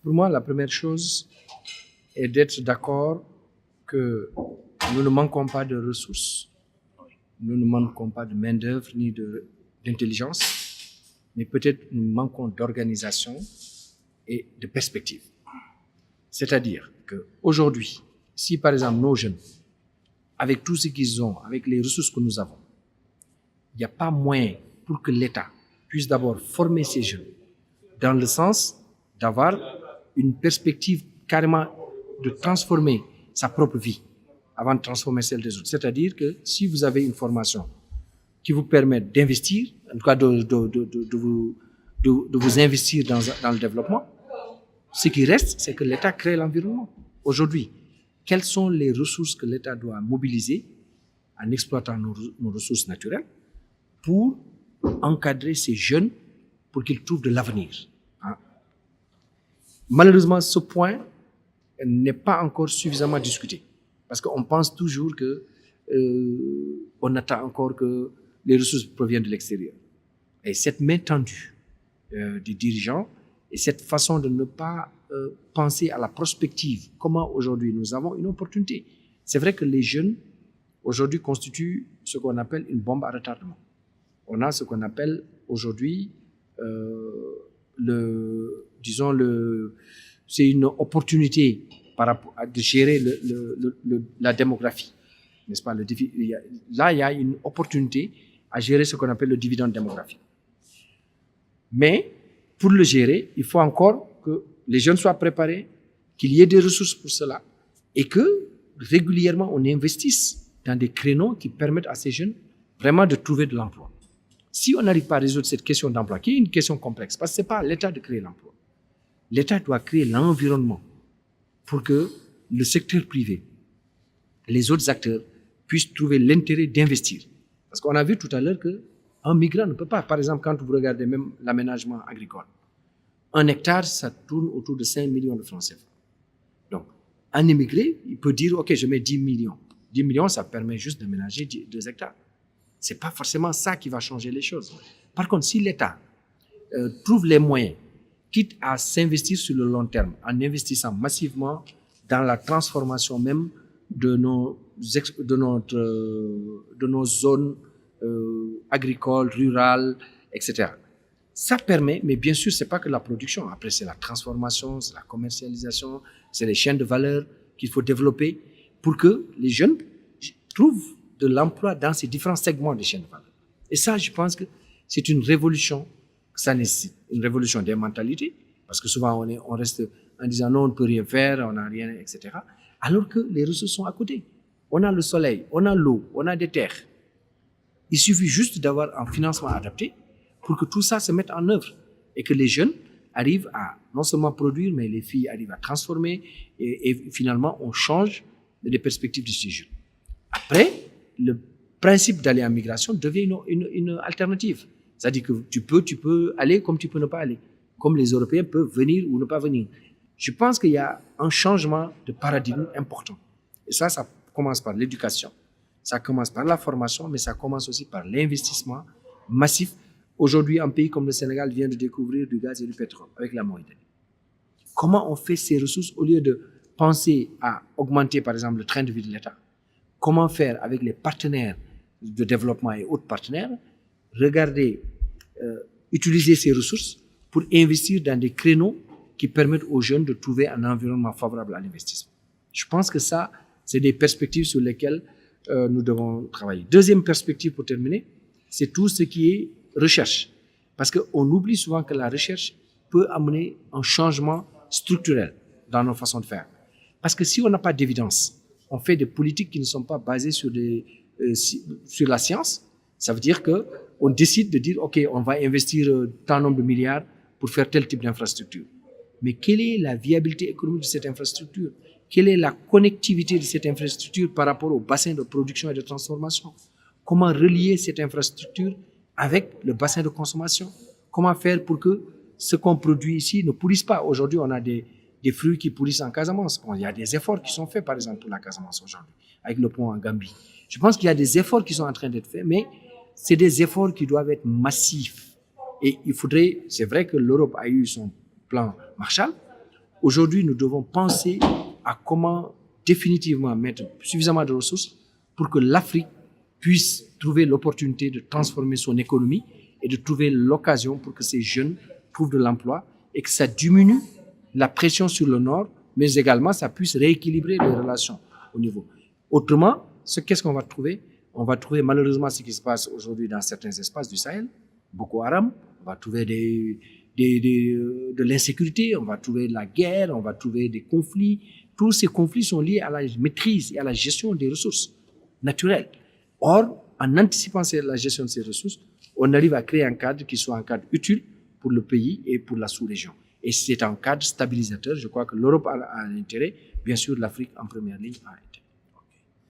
Pour moi, la première chose est d'être d'accord que nous ne manquons pas de ressources, nous ne manquons pas de main-d'œuvre ni d'intelligence, mais peut-être nous manquons d'organisation et de perspective. C'est-à-dire qu'aujourd'hui, si par exemple nos jeunes, avec tout ce qu'ils ont, avec les ressources que nous avons, il n'y a pas moyen pour que l'État puisse d'abord former ces jeunes dans le sens d'avoir une perspective carrément de transformer sa propre vie avant de transformer celle des autres. C'est-à-dire que si vous avez une formation qui vous permet d'investir, en tout cas de vous investir dans le développement, ce qui reste, c'est que l'État crée l'environnement. Aujourd'hui, quelles sont les ressources que l'État doit mobiliser en exploitant nos ressources naturelles pour encadrer ces jeunes pour qu'ils trouvent de l'avenir. Malheureusement, ce point n'est pas encore suffisamment discuté parce qu'on pense toujours que on attend encore que les ressources proviennent de l'extérieur. Et cette main tendue des dirigeants et cette façon de ne pas penser à la prospective, comment aujourd'hui nous avons une opportunité. C'est vrai que les jeunes aujourd'hui constituent ce qu'on appelle une bombe à retardement. On a ce qu'on appelle aujourd'hui c'est une opportunité par rapport à de gérer la démographie, n'est-ce pas? Là, il y a une opportunité à gérer ce qu'on appelle le dividende démographique. Mais pour le gérer, il faut encore que les jeunes soient préparés, qu'il y ait des ressources pour cela et que régulièrement on investisse dans des créneaux qui permettent à ces jeunes vraiment de trouver de l'emploi. Si on n'arrive pas à résoudre cette question d'emploi, qui est une question complexe, parce que ce n'est pas à l'État de créer l'emploi. L'État doit créer l'environnement pour que le secteur privé, les autres acteurs, puissent trouver l'intérêt d'investir. Parce qu'on a vu tout à l'heure qu'un migrant ne peut pas, par exemple, quand vous regardez même l'aménagement agricole, 1 hectare, ça tourne autour de 5 millions de francs CFA. Donc, un immigré, il peut dire, OK, je mets 10 millions. 10 millions, ça permet juste d'aménager 2 hectares. Ce n'est pas forcément ça qui va changer les choses. Par contre, si l'État trouve les moyens, quitte à s'investir sur le long terme, en investissant massivement dans la transformation même de nos zones agricoles, rurales, etc. Ça permet, mais bien sûr, ce n'est pas que la production. Après, c'est la transformation, c'est la commercialisation, c'est les chaînes de valeur qu'il faut développer pour que les jeunes trouvent de l'emploi dans ces différents segments des chaînes de valeur. Et ça, je pense que c'est une révolution que ça nécessite. Une révolution des mentalités, parce que souvent on reste en disant non, on ne peut rien faire, on n'a rien, etc. Alors que les ressources sont à côté. On a le soleil, on a l'eau, on a des terres. Il suffit juste d'avoir un financement adapté pour que tout ça se mette en œuvre et que les jeunes arrivent à non seulement produire, mais les filles arrivent à transformer et finalement on change les perspectives de ces jeunes. Après, le principe d'aller en migration devient une alternative. C'est-à-dire que tu peux aller comme tu peux ne pas aller. Comme les Européens peuvent venir ou ne pas venir. Je pense qu'il y a un changement de paradigme important. Et ça commence par l'éducation. Ça commence par la formation, mais ça commence aussi par l'investissement massif. Aujourd'hui, un pays comme le Sénégal vient de découvrir du gaz et du pétrole avec la Mauritanie. Comment on fait ces ressources au lieu de penser à augmenter, par exemple, le train de vie de l'État? Comment faire avec les partenaires de développement et autres partenaires? Regarder, utiliser ces ressources pour investir dans des créneaux qui permettent aux jeunes de trouver un environnement favorable à l'investissement. Je pense que ça, c'est des perspectives sur lesquelles nous devons travailler. Deuxième perspective pour terminer, c'est tout ce qui est recherche. Parce qu'on oublie souvent que la recherche peut amener un changement structurel dans nos façons de faire. Parce que si on n'a pas d'évidence, on fait des politiques qui ne sont pas basées sur la science. Ça veut dire qu'on décide de dire, OK, on va investir tant nombre de milliards pour faire tel type d'infrastructure. Mais quelle est la viabilité économique de cette infrastructure? Quelle est la connectivité de cette infrastructure par rapport au bassin de production et de transformation? Comment relier cette infrastructure avec le bassin de consommation? Comment faire pour que ce qu'on produit ici ne pourrisse pas? Aujourd'hui, on a des fruits qui pourrissent en Casamance. Bon, il y a des efforts qui sont faits, par exemple, pour la Casamance aujourd'hui, avec le pont en Gambie. Je pense qu'il y a des efforts qui sont en train d'être faits, mais c'est des efforts qui doivent être massifs. Et il faudrait, c'est vrai que l'Europe a eu son plan Marshall, Aujourd'hui, nous devons penser à comment définitivement mettre suffisamment de ressources pour que l'Afrique puisse trouver l'opportunité de transformer son économie et de trouver l'occasion pour que ces jeunes trouvent de l'emploi et que ça diminue la pression sur le Nord, mais également ça puisse rééquilibrer les relations au niveau. Autrement, qu'est-ce qu'on va trouver? On va trouver malheureusement ce qui se passe aujourd'hui dans certains espaces du Sahel, Boko Haram, on va trouver de l'insécurité, on va trouver la guerre, on va trouver des conflits. Tous ces conflits sont liés à la maîtrise et à la gestion des ressources naturelles. Or, en anticipant la gestion de ces ressources, on arrive à créer un cadre qui soit un cadre utile pour le pays et pour la sous-région. Et c'est un cadre stabilisateur. Je crois que l'Europe a un intérêt, bien sûr l'Afrique en première ligne a un intérêt.